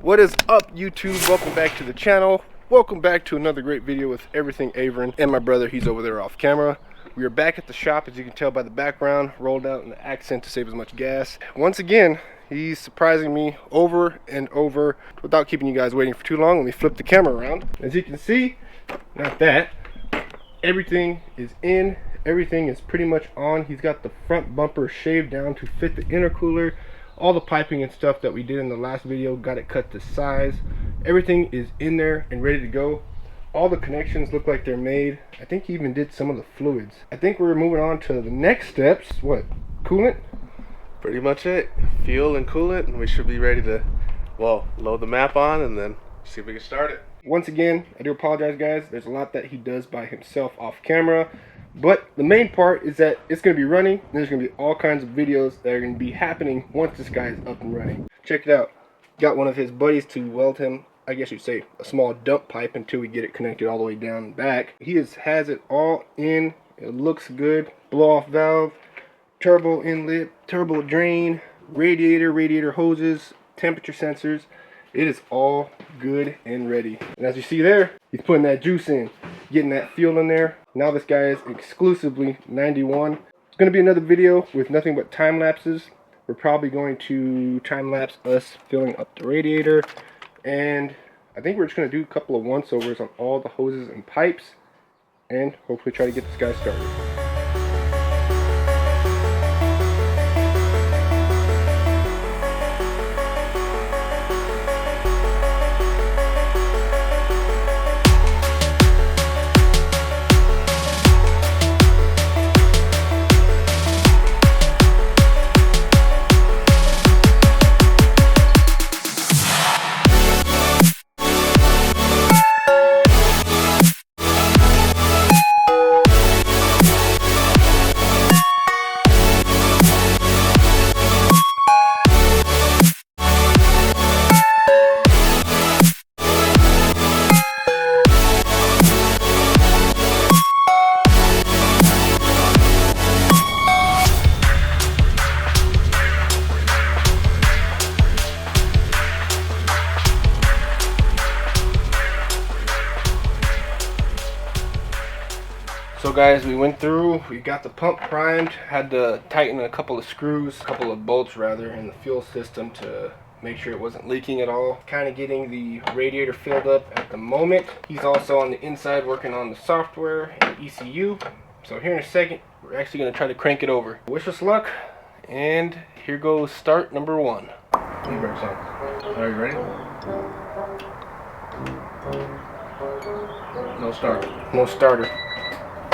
What is up, YouTube? Welcome back to the channel. Welcome back to another great video with everything Avon and my brother. He's over there off camera. We are back at the shop, as you can tell by the background, rolled out in the accent to save as much gas. Once again, he's surprising me over and over. Without keeping you guys waiting for too long, let me flip the camera around. As you can see, not that, everything is in. Everything is pretty much on. He's got the front bumper shaved down to fit the intercooler. All the piping and stuff that we did in the last video, got it cut to size. Everything is in there and ready to go. All the connections look like they're made. I think he even did some of the fluids. I think we're moving on to the next steps. What? Coolant? Pretty much it. Fuel and coolant, and we should be ready to, well, load the map on and then see if we can start it. Once again, I do apologize, guys. There's a lot that he does by himself off camera. But the main part is that it's going to be running. And there's going to be all kinds of videos that are going to be happening once this guy is up and running. Check it out. Got one of his buddies to weld him, I guess you'd say, a small dump pipe until we get it connected all the way down and back. He has it all in. It looks good. Blow off valve, turbo inlet, turbo drain, radiator hoses, temperature sensors. It is all good and ready. And as you see there, he's putting that juice in, getting that fuel in there. Now this guy is exclusively 91. It's going to be another video with nothing but time lapses. We're probably going to time lapse us filling up the radiator. And I think we're just going to do a couple of once-overs on all the hoses and pipes. And hopefully try to get this guy started. So guys, we went through, we got the pump primed, had to tighten a couple of screws, a couple of bolts rather, in the fuel system to make sure it wasn't leaking at all. Kind of getting the radiator filled up at the moment. He's also on the inside working on the software and ECU. So here in a second, we're actually going to try to crank it over. Wish us luck, and here goes start number one. E-brakes on. Are you ready? No starter. No starter.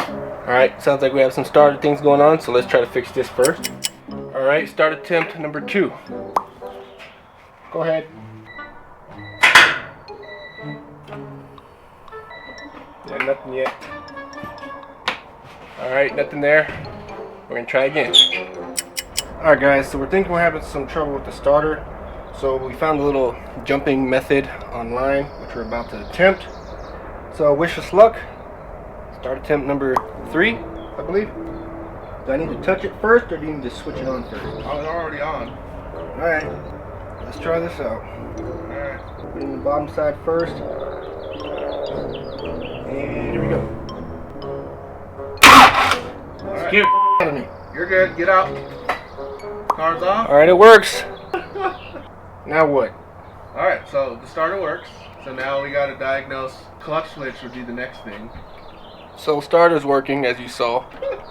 Alright, sounds like we have some starter things going on, so let's try to fix this first. Alright, start attempt number 2. Go ahead. Yeah, nothing yet. Alright, nothing there. We're going to try again. Alright guys, so we're thinking we're having some trouble with the starter. So we found a little jumping method online, which we're about to attempt. So wish us luck. Start attempt number 3, I believe. Do I need to touch it first, or do you need to switch it on first? Oh, it's already on. Alright, let's try this out. Alright. Putting the bottom side first. And here we go. Alright. Get out of me. You're good. Get out. Car's off. Alright, it works. Now what? Alright, so the starter works. So now we got to diagnose clutch switch would be the next thing. So starter's working, as you saw.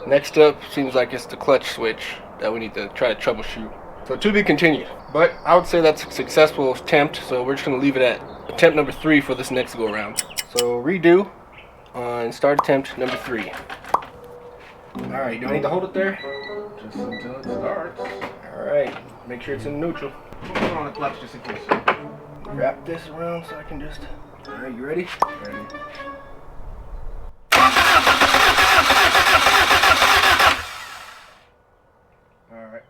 Next up, seems like it's the clutch switch that we need to try to troubleshoot. So to be continued. But I would say that's a successful attempt, so we're just going to leave it at attempt number 3 for this next go around. So redo on start attempt number 3. Alright, do I need to hold it there? Just until it starts. Alright, make sure it's in neutral. Put it on the clutch just in case. Wrap this around so I can just... Alright, you ready? Ready. Alright.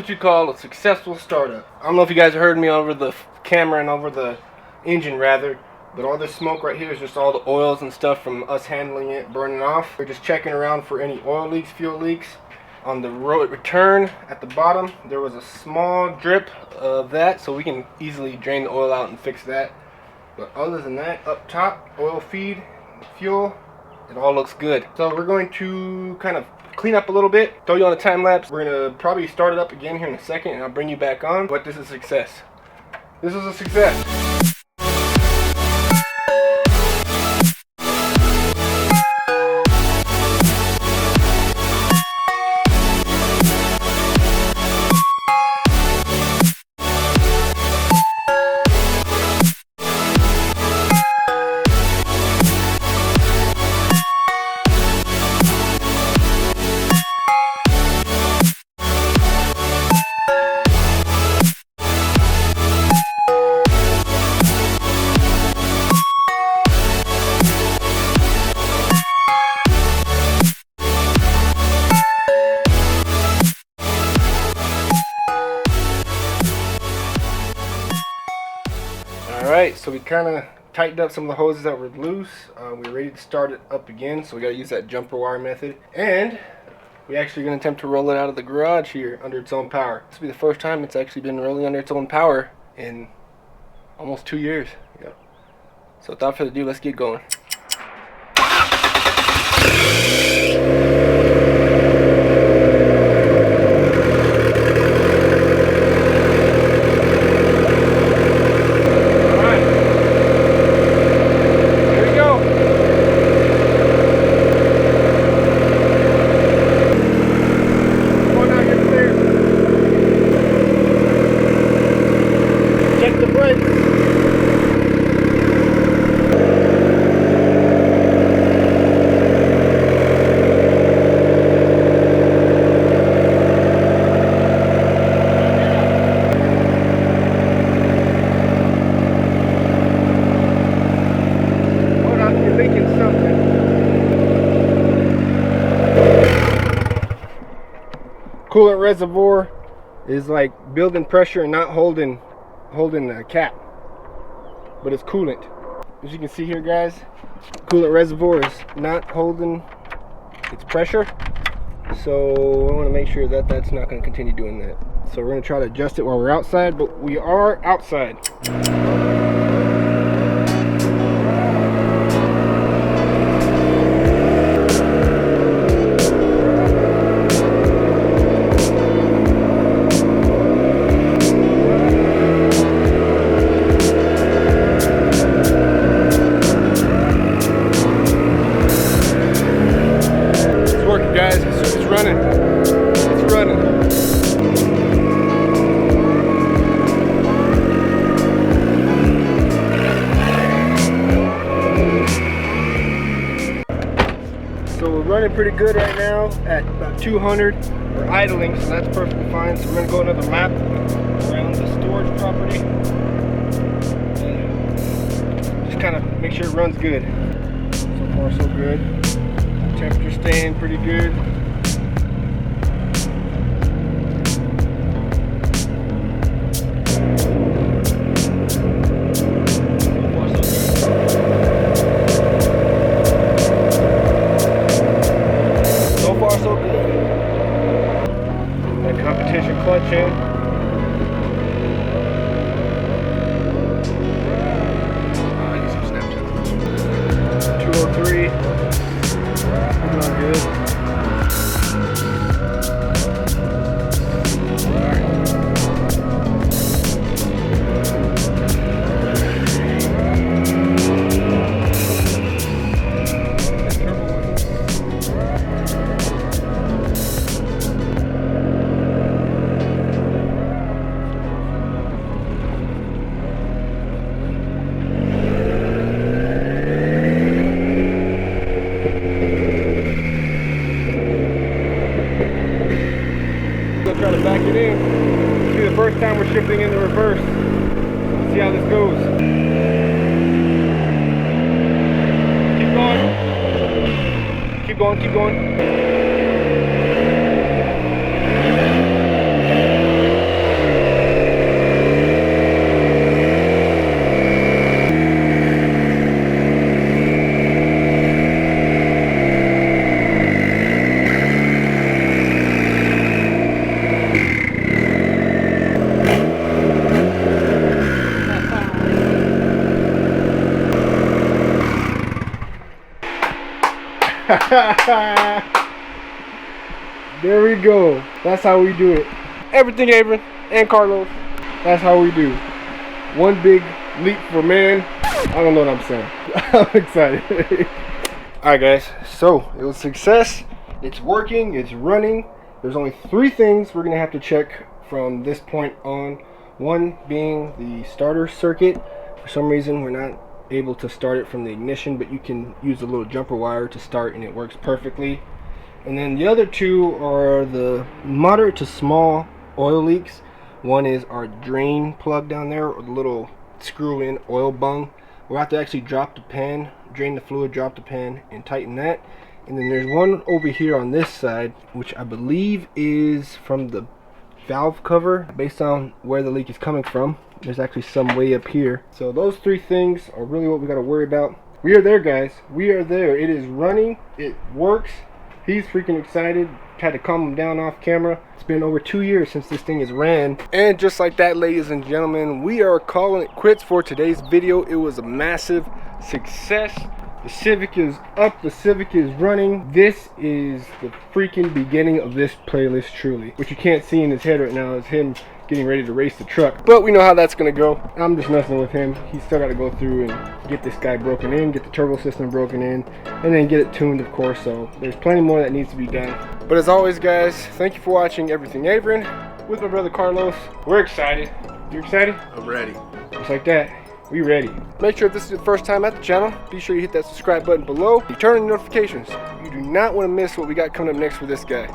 what you call a successful startup. I don't know if you guys heard me over the camera and over the engine rather, but all this smoke right here is just all the oils and stuff from us handling it burning off. We're just checking around for any oil leaks, fuel leaks. On the road return at the bottom, there was a small drip of that, so we can easily drain the oil out and fix that. But other than that, up top, oil feed, fuel, it all looks good. So we're going to kind of clean up a little bit, throw you on a time lapse. We're gonna probably start it up again here in a second and I'll bring you back on. But this is a success. This is a success. Alright, so we kind of tightened up some of the hoses that were loose. We're ready to start it up again, so we got to use that jumper wire method. And we're actually going to attempt to roll it out of the garage here under its own power. This will be the first time it's actually been rolling under its own power in almost 2 years. Yep. So without further ado, let's get going. Coolant reservoir is like building pressure and not holding the cap, but it's coolant. As you can see here, guys, coolant reservoir is not holding its pressure, so I want to make sure that that's not going to continue doing that. So we're going to try to adjust it while we're outside, but we are outside. Guys, it's running. It's running. So we're running pretty good right now at about 200. We're idling, so that's perfectly fine. So we're gonna go another lap around the storage property. And just kind of make sure it runs good. So far, so good. Temperature staying pretty good. So far so good. That competition clutch in. I need some Snapchat. 203. Good. Try to back it in. This will be the first time we're shifting in the reverse. Let's see how this goes. Keep going. Keep going, keep going. There we go. That's how we do it. Everything Avon and Carlos. That's how we do. One big leap for man. I don't know what I'm saying. I'm excited. Alright guys, so it was a success. It's working, it's running. There's only 3 things we're gonna have to check from this point on. One being the starter circuit. For some reason we're not able to start it from the ignition, but you can use a little jumper wire to start and it works perfectly. And then the other 2 are the moderate to small oil leaks. One is our drain plug down there, or the little screw in oil bung. We'll have to actually drop the pan, drain the fluid, drop the pan, and tighten that. And then there's one over here on this side, which I believe is from the valve cover, based on where the leak is coming from. There's actually some way up here. So those 3 things are really what we got to worry about. We are there, guys. We are there. It is running. It works. He's freaking excited. Had to calm him down off camera. It's been over 2 years since this thing has ran. And just like that, ladies and gentlemen, we are calling it quits for today's video. It was a massive success. The Civic is up. The Civic is running. This is the freaking beginning of this playlist, truly. What you can't see in his head right now is him getting ready to race the truck. But we know how that's going to go. I'm just messing with him. He's still got to go through and get this guy broken in, get the turbo system broken in, and then get it tuned, of course. So there's plenty more that needs to be done. But as always, guys, thank you for watching Everything Avon with my brother Carlos. We're excited. You excited? I'm ready. Just like that. We ready. Make sure if this is your first time at the channel, be sure you hit that subscribe button below. Turn on notifications. You do not want to miss what we got coming up next for this guy.